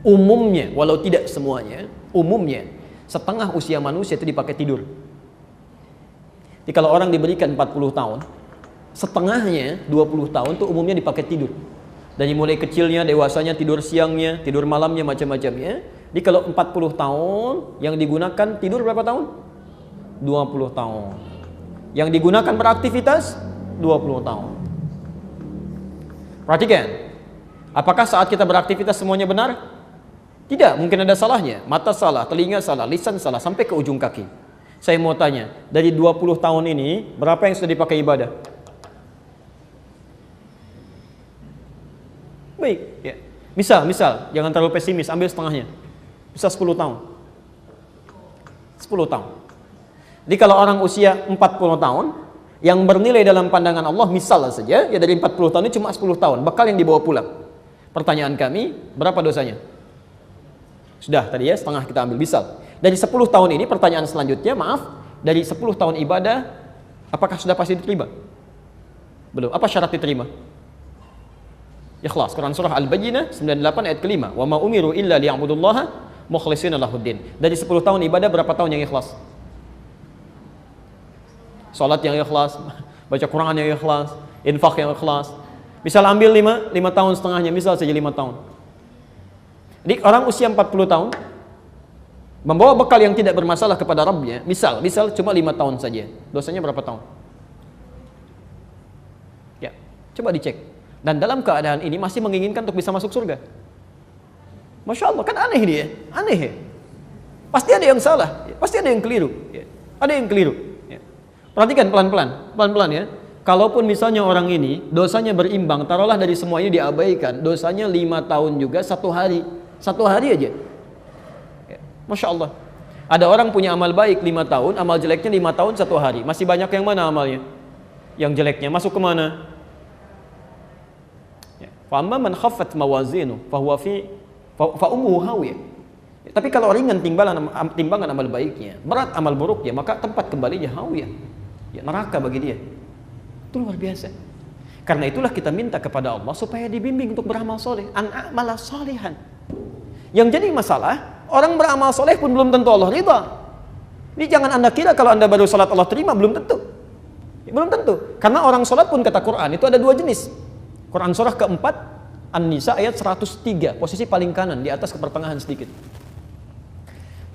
Umumnya, walau tidak semuanya, umumnya setengah usia manusia itu dipakai tidur. Jadi kalau orang diberikan 40 tahun, setengahnya 20 tahun itu umumnya dipakai tidur. Dari mulai kecilnya, dewasanya, tidur siangnya, tidur malamnya, macam-macamnya. Jadi kalau 40 tahun yang digunakan tidur berapa tahun? 20 tahun. Yang digunakan beraktivitas 20 tahun. Perhatikan. Apakah saat kita beraktivitas semuanya benar? Tidak, mungkin ada salahnya. Mata salah, telinga salah, lisan salah, sampai ke ujung kaki. Saya mau tanya, dari 20 tahun ini berapa yang sudah dipakai ibadah? Baik, ya. Misal, jangan terlalu pesimis, ambil setengahnya. Bisa 10 tahun. 10 tahun. Jadi kalau orang usia 40 tahun, yang bernilai dalam pandangan Allah, misal saja, ya dari 40 tahun ini cuma 10 tahun, bekal yang dibawa pulang. Pertanyaan kami, berapa dosanya? Sudah tadi ya, setengah kita ambil, misal. Dari 10 tahun ini, pertanyaan selanjutnya, maaf, dari 10 tahun ibadah, apakah sudah pasti diterima? Belum. Apa syarat diterima? Ikhlas. Quran surah Al-Bayyinah 98 ayat kelima. Wa ma umiru illa liya'budullaha mukhlishina lahuddin. Dari 10 tahun ibadah berapa tahun yang ikhlas? Salat yang ikhlas, baca Quran yang ikhlas, infak yang ikhlas. Misal ambil 5 tahun setengahnya, misal saja 5 tahun. Jadi orang usia 40 tahun membawa bekal yang tidak bermasalah kepada Rabbnya, misal cuma 5 tahun saja. Dosanya berapa tahun? Ya, coba dicek. Dan dalam keadaan ini masih menginginkan untuk bisa masuk surga. Masya Allah, kan aneh dia, aneh ya. Pasti ada yang salah, pasti ada yang keliru, ya. Ada yang keliru. Ya. Perhatikan pelan-pelan ya. Kalaupun misalnya orang ini dosanya berimbang, taruhlah dari semua ini diabaikan, dosanya 5 tahun juga satu hari aja. Ya. Masya Allah. Ada orang punya amal baik 5 tahun, amal jeleknya 5 tahun satu hari. Masih banyak yang mana amalnya? Yang jeleknya masuk kemana? Fa'amma man khaffat mawazinu fa ummuhu hawiyah. Tapi kalau ringan timbangan amal baiknya, berat amal buruknya, maka tempat kembalinya hawiyah. Ya, neraka bagi dia. Itu luar biasa. Karena itulah kita minta kepada Allah supaya dibimbing untuk beramal soleh, an a'mala salihan. Yang jadi masalah, orang beramal soleh pun belum tentu Allah ridha. Ini jangan Anda kira kalau Anda baru salat Allah terima, belum tentu. Belum tentu. Karena orang salat pun kata Quran itu ada 2 jenis. Quran surah keempat, An-Nisa ayat 103, posisi paling kanan di atas ke pertengahan sedikit.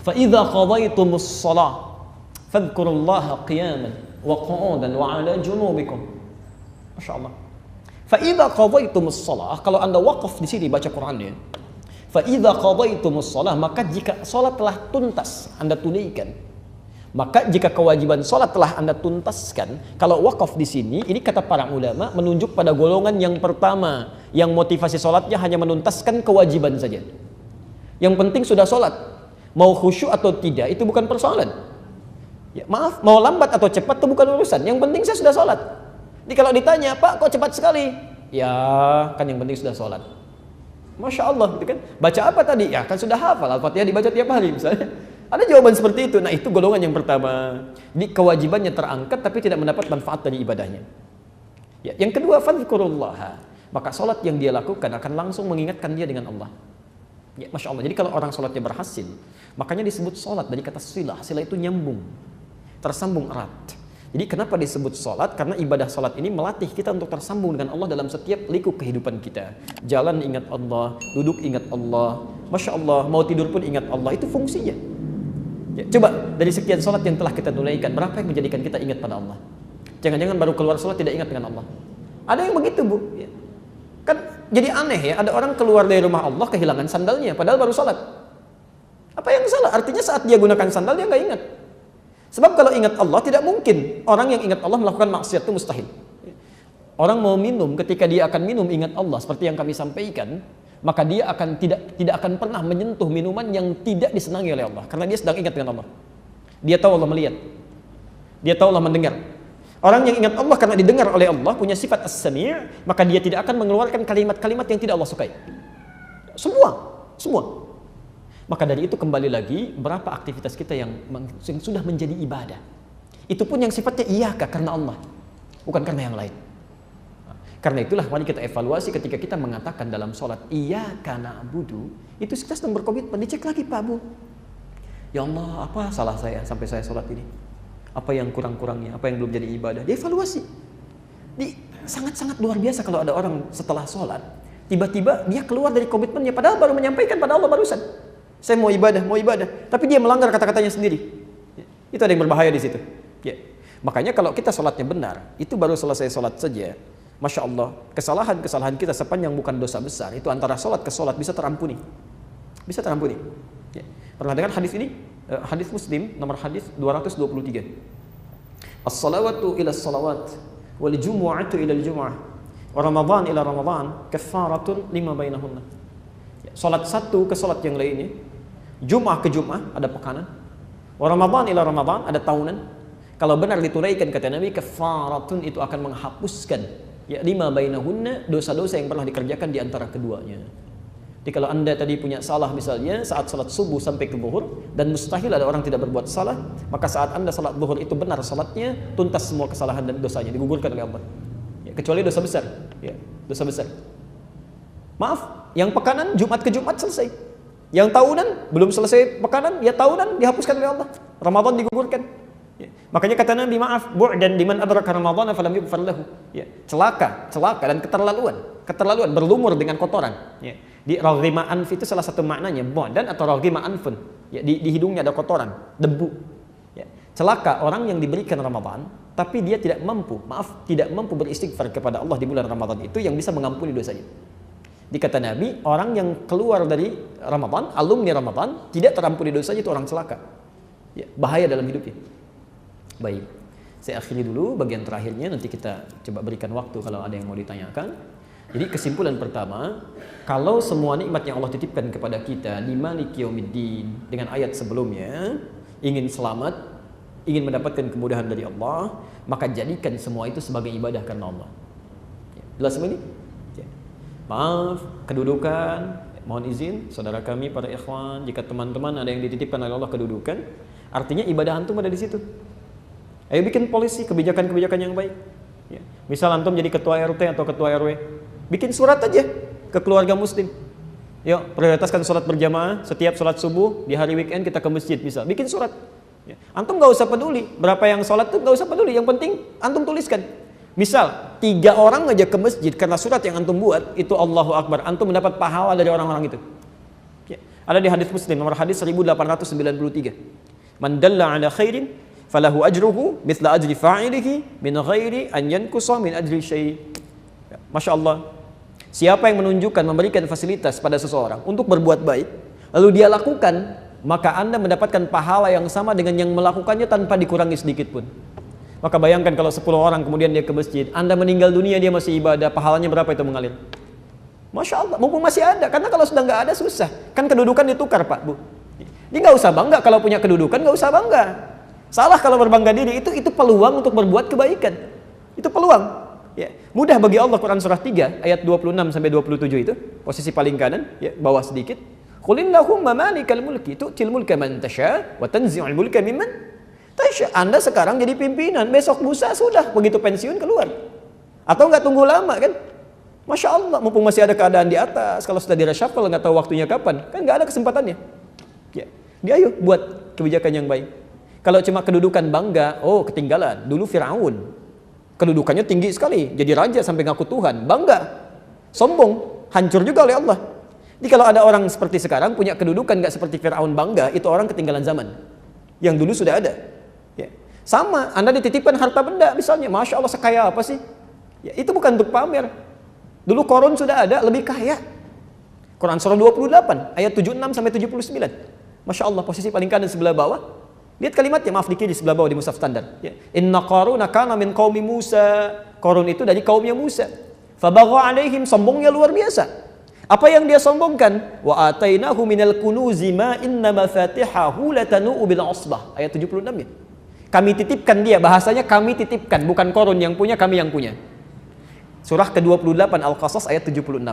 Fa idza qadaytumus shalah fadhkurullaha qiyaman wa qu'udan wa 'ala junubikum. Masyaallah. Fa idza qadaytumus shalah, kalau Anda wakaf di sini baca Qurannya. Fa idza qadaytumus shalah, maka jika salat telah tuntas Anda tunaikan. Maka jika kewajiban sholat telah Anda tuntaskan, kalau wakaf di sini, ini kata para ulama menunjuk pada golongan yang pertama, yang motivasi sholatnya hanya menuntaskan kewajiban saja. Yang penting sudah sholat, mau khusyuk atau tidak itu bukan persoalan. Ya, maaf, mau lambat atau cepat itu bukan urusan. Yang penting saya sudah sholat. Jadi kalau ditanya, Pak kok cepat sekali? Ya kan yang penting sudah sholat. Masya Allah, gitu kan? Baca apa tadi? Ya kan sudah hafal, Al-Fatihah dibaca tiap hari misalnya. Ada jawaban seperti itu. Nah itu golongan yang pertama. Di kewajibannya terangkat tapi tidak mendapat manfaat dari ibadahnya. Ya, yang kedua, fadhkurullaha. Maka sholat yang dia lakukan akan langsung mengingatkan dia dengan Allah. Ya, Masya Allah. Jadi kalau orang sholatnya berhasil, makanya disebut sholat dari kata silah. Silah itu nyambung, tersambung erat. Jadi kenapa disebut sholat? Karena ibadah sholat ini melatih kita untuk tersambung dengan Allah dalam setiap liku kehidupan kita. Jalan ingat Allah, duduk ingat Allah. Masya Allah, mau tidur pun ingat Allah. Itu fungsinya. Ya, coba dari sekian sholat yang telah kita tunaikan, berapa yang menjadikan kita ingat pada Allah? Jangan-jangan baru keluar sholat tidak ingat dengan Allah. Ada yang begitu, Bu. Ya. Kan jadi aneh ya, ada orang keluar dari rumah Allah kehilangan sandalnya, padahal baru sholat. Apa yang salah? Artinya saat dia gunakan sandal dia nggak ingat. Sebab kalau ingat Allah tidak mungkin orang yang ingat Allah melakukan maksiat, itu mustahil. Orang mau minum, ketika dia akan minum ingat Allah seperti yang kami sampaikan, maka dia akan tidak akan pernah menyentuh minuman yang tidak disenangi oleh Allah, karena dia sedang ingat dengan Allah. Dia tahu Allah melihat, dia tahu Allah mendengar. Orang yang ingat Allah karena didengar oleh Allah, punya sifat as-sami', maka dia tidak akan mengeluarkan kalimat-kalimat yang tidak Allah sukai. Semua. Maka dari itu kembali lagi, berapa aktivitas kita yang sudah menjadi ibadah. Itu pun yang sifatnya iyaka karena Allah, bukan karena yang lain. Karena itulah mari kita evaluasi ketika kita mengatakan dalam sholat iyyaka na'budu, itu kita sedang berkomitmen. Dicek lagi Pak Bu, ya Allah apa salah saya sampai saya sholat ini, apa yang kurang-kurangnya, apa yang belum jadi ibadah, dievaluasi. Sangat-sangat luar biasa kalau ada orang setelah sholat tiba-tiba dia keluar dari komitmennya, padahal baru menyampaikan pada Allah barusan, saya mau ibadah, tapi dia melanggar kata-katanya sendiri. Itu ada yang berbahaya di situ. Ya. Makanya kalau kita sholatnya benar, itu baru selesai sholat saja, Masya Allah, kesalahan kita sepanjang bukan dosa besar, itu antara sholat ke sholat bisa terampuni. Ya. Pernah dengar hadis ini? Hadis Muslim, nomor hadis 223. As-salawatu ila as-salawat, wal jumu'atu ila al-jumu'ah, Wa Ramadan ila Ramadan kaffaratun lima bainahunna. Salat satu ke salat yang lainnya, Jum'ah ke Jum'ah ada pekanan. Wa Ramadan ila Ramadan ada tahunan. Kalau benar ditunaikan kata Nabi, kaffaratun itu akan menghapuskan ya lima bainahunna, dosa-dosa yang pernah dikerjakan di antara keduanya. Jadi kalau Anda tadi punya salah misalnya saat salat subuh sampai ke zuhur, dan mustahil ada orang tidak berbuat salah, maka saat Anda salat zuhur itu benar salatnya, tuntas semua kesalahan dan dosanya, digugurkan oleh Allah. Ya, kecuali dosa besar, ya, dosa besar. Maaf, yang pekanan Jumat ke Jumat selesai. Yang tahunan belum selesai pekanan, ya tahunan dihapuskan oleh Allah. Ramadan digugurkan. Ya. Makanya kata Nabi, maaf, bu'dan liman adraka Ramadan falam yughfar lahu. Ya, celaka dan keterlaluan berlumur dengan kotoran. Ya. Di raghima anf itu salah satu maknanya bu'dan atau raghima anfun. Ya, di hidungnya ada kotoran, debu. Ya. Celaka orang yang diberikan Ramadan tapi dia tidak mampu beristighfar kepada Allah di bulan Ramadan itu yang bisa mengampuni dosanya. Dikata Nabi, orang yang keluar dari Ramadan, alumni Ramadan, tidak terampuni dosanya itu orang celaka. Ya, bahaya dalam hidupnya. Baik, saya akhiri dulu bagian terakhirnya, nanti kita coba berikan waktu kalau ada yang mau ditanyakan. Jadi kesimpulan pertama, kalau semua nikmat yang Allah titipkan kepada kita di Maliki Yaumiddin dengan ayat sebelumnya, ingin selamat, ingin mendapatkan kemudahan dari Allah, maka jadikan semua itu sebagai ibadah karena Allah. Ya, jelas ini? Ya. Maaf, kedudukan, mohon izin saudara kami para ikhwan, jika teman-teman ada yang dititipkan oleh Allah kedudukan, artinya ibadah antum ada di situ. Ayo bikin polisi kebijakan-kebijakan yang baik. Ya. Misal antum jadi ketua RT atau ketua RW, bikin surat aja ke keluarga muslim. Yuk, prioritaskan sholat berjamaah, setiap sholat subuh, di hari weekend kita ke masjid, misal. Bikin surat. Ya. Antum gak usah peduli, berapa yang sholat tuh gak usah peduli, yang penting antum tuliskan. Misal, 3 orang aja ke masjid karena surat yang antum buat, itu Allahu Akbar, antum mendapat pahala dari orang-orang itu. Ya. Ada di hadis Muslim, nomor hadis 1893. Man dalla ala khairin, falahu ajruhu mithla ajri fa'ilihi min ghairi an yankusa min ajri syai'. Ya. Masya Allah. Siapa yang menunjukkan, memberikan fasilitas pada seseorang untuk berbuat baik, lalu dia lakukan, maka Anda mendapatkan pahala yang sama dengan yang melakukannya tanpa dikurangi sedikit pun. Maka bayangkan kalau 10 orang kemudian dia ke masjid, Anda meninggal dunia dia masih ibadah, pahalanya berapa itu mengalir? Masya Allah, mumpung masih ada, karena kalau sudah nggak ada susah. Kan kedudukan ditukar Pak, Bu. Dia nggak usah bangga kalau punya kedudukan, nggak usah bangga. Salah kalau berbangga diri, itu peluang untuk berbuat kebaikan. Itu peluang. Ya, mudah bagi Allah. Quran surah 3 ayat 26 sampai 27 itu, posisi paling kanan, ya, bawah sedikit. Qulillahumma malikal mulki tu'til mulka man tasha wa tanzi'ul mulka mimman tasha. Anda sekarang jadi pimpinan, besok lusa sudah begitu pensiun keluar. Atau nggak tunggu lama kan? Masya Allah, mumpung masih ada keadaan di atas. Kalau sudah di-reshuffle nggak tahu waktunya kapan, kan nggak ada kesempatannya. Ya, dia ayo buat kebijakan yang baik. Kalau cuma kedudukan bangga, oh ketinggalan. Dulu Firaun, kedudukannya tinggi sekali, jadi raja sampai ngaku Tuhan, bangga, sombong, hancur juga oleh Allah. Jadi kalau ada orang seperti sekarang punya kedudukan nggak seperti Firaun bangga, itu orang ketinggalan zaman. Yang dulu sudah ada. Ya. Sama, Anda dititipkan harta benda misalnya, Masya Allah sekaya apa sih? Ya, itu bukan untuk pamer. Dulu Qarun sudah ada, lebih kaya. Quran surah 28 ayat 76 sampai 79. Masya Allah, posisi paling kanan sebelah bawah. Lihat kalimatnya, maaf di kiri sebelah bawah di mushaf standar. Ya. Inna Qaruna kana min qaumi Musa. Qarun itu dari kaumnya Musa. Fabagha alaihim, sombongnya luar biasa. Apa yang dia sombongkan? Wa atainahu minal kunuzi ma inna mafatihahu latanu bil usbah. Ayat 76 ya. Kami titipkan dia, bahasanya kami titipkan, bukan Qarun yang punya, kami yang punya. Surah ke-28 Al-Qasas ayat 76.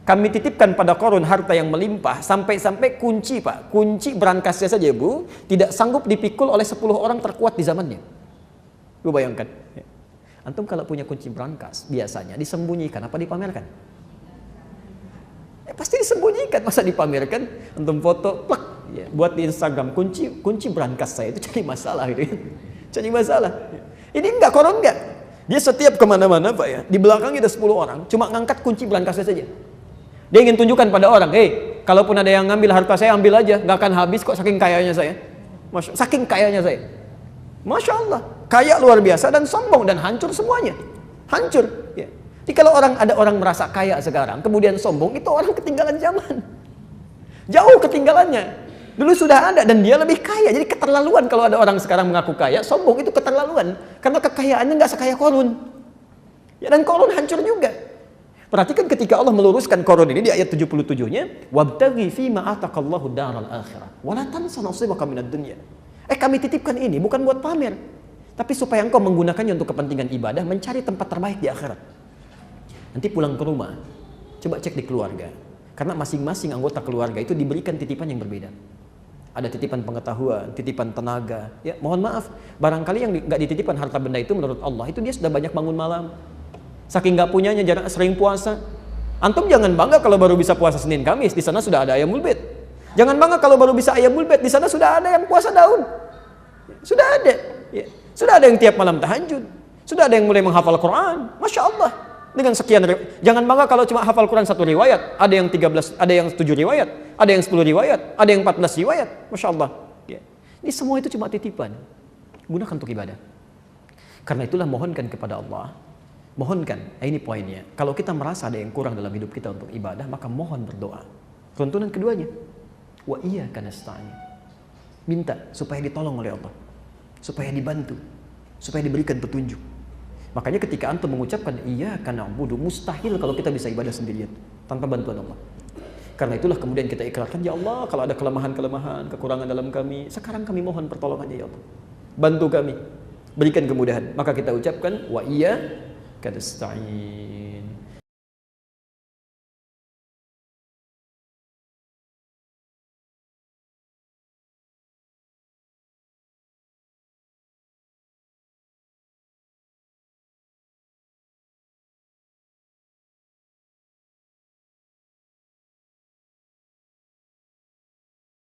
Kami titipkan pada Qarun harta yang melimpah, sampai-sampai kunci Pak, kunci berangkasnya saja Bu, tidak sanggup dipikul oleh 10 orang terkuat di zamannya. Lu bayangkan. Ya. Antum kalau punya kunci berangkas, biasanya disembunyikan apa dipamerkan? Pasti disembunyikan, masa dipamerkan? Antum foto, plak, ya, buat di Instagram, kunci berangkas saya itu cari masalah gitu ya. Cari masalah. Ini enggak, Qarun enggak. Dia setiap kemana-mana Pak ya, di belakangnya ada 10 orang, cuma ngangkat kunci berangkasnya saja. Dia ingin tunjukkan pada orang, kalaupun ada yang ngambil harta saya, ambil aja, nggak akan habis kok saking kayanya saya. Saking kayanya saya. Masya Allah, kaya luar biasa dan sombong dan hancur semuanya. Hancur. Ya. Jadi kalau ada orang merasa kaya sekarang, kemudian sombong, itu orang ketinggalan zaman. Jauh ketinggalannya. Dulu sudah ada dan dia lebih kaya. Jadi keterlaluan kalau ada orang sekarang mengaku kaya, sombong itu keterlaluan. Karena kekayaannya nggak sekaya Qarun. Ya, dan Qarun hancur juga. Perhatikan ketika Allah meluruskan Qur'an ini di ayat 77-nya, wabtaghi fima ataqallahu daral akhirah wala tansa nasibaka minad dunya. Kami titipkan ini bukan buat pamer, tapi supaya engkau menggunakannya untuk kepentingan ibadah, mencari tempat terbaik di akhirat. Nanti pulang ke rumah, coba cek di keluarga. Karena masing-masing anggota keluarga itu diberikan titipan yang berbeda. Ada titipan pengetahuan, titipan tenaga. Ya, mohon maaf, barangkali yang nggak dititipkan harta benda itu menurut Allah itu dia sudah banyak bangun malam. Saking nggak punyanya, jarang sering puasa. Antum jangan bangga kalau baru bisa puasa Senin Kamis, di sana sudah ada ayamul bait. Jangan bangga kalau baru bisa ayamul bait, di sana sudah ada yang puasa daun. Sudah ada. Ya. Sudah ada yang tiap malam tahajud. Sudah ada yang mulai menghafal Quran. Masya Allah. Dengan sekian jangan bangga kalau cuma hafal Quran 1 riwayat, ada yang 13, ada yang 7 riwayat, ada yang 10 riwayat, ada yang 14 riwayat. Masya Allah. Ya. Ini semua itu cuma titipan. Gunakan untuk ibadah. Karena itulah mohonkan kepada Allah. Mohonkan, ini poinnya. Kalau kita merasa ada yang kurang dalam hidup kita untuk ibadah, maka mohon berdoa. Tuntunan keduanya, wa iyyaka nasta'in. Minta supaya ditolong oleh Allah, supaya dibantu, supaya diberikan petunjuk. Makanya ketika antum mengucapkan iyyaka na'budu, mustahil kalau kita bisa ibadah sendirian tanpa bantuan Allah. Karena itulah kemudian kita ikrarkan, ya Allah, kalau ada kelemahan-kelemahan, kekurangan dalam kami, sekarang kami mohon pertolongannya ya Allah. Bantu kami, berikan kemudahan. Maka kita ucapkan wa iyyaka nasta'in.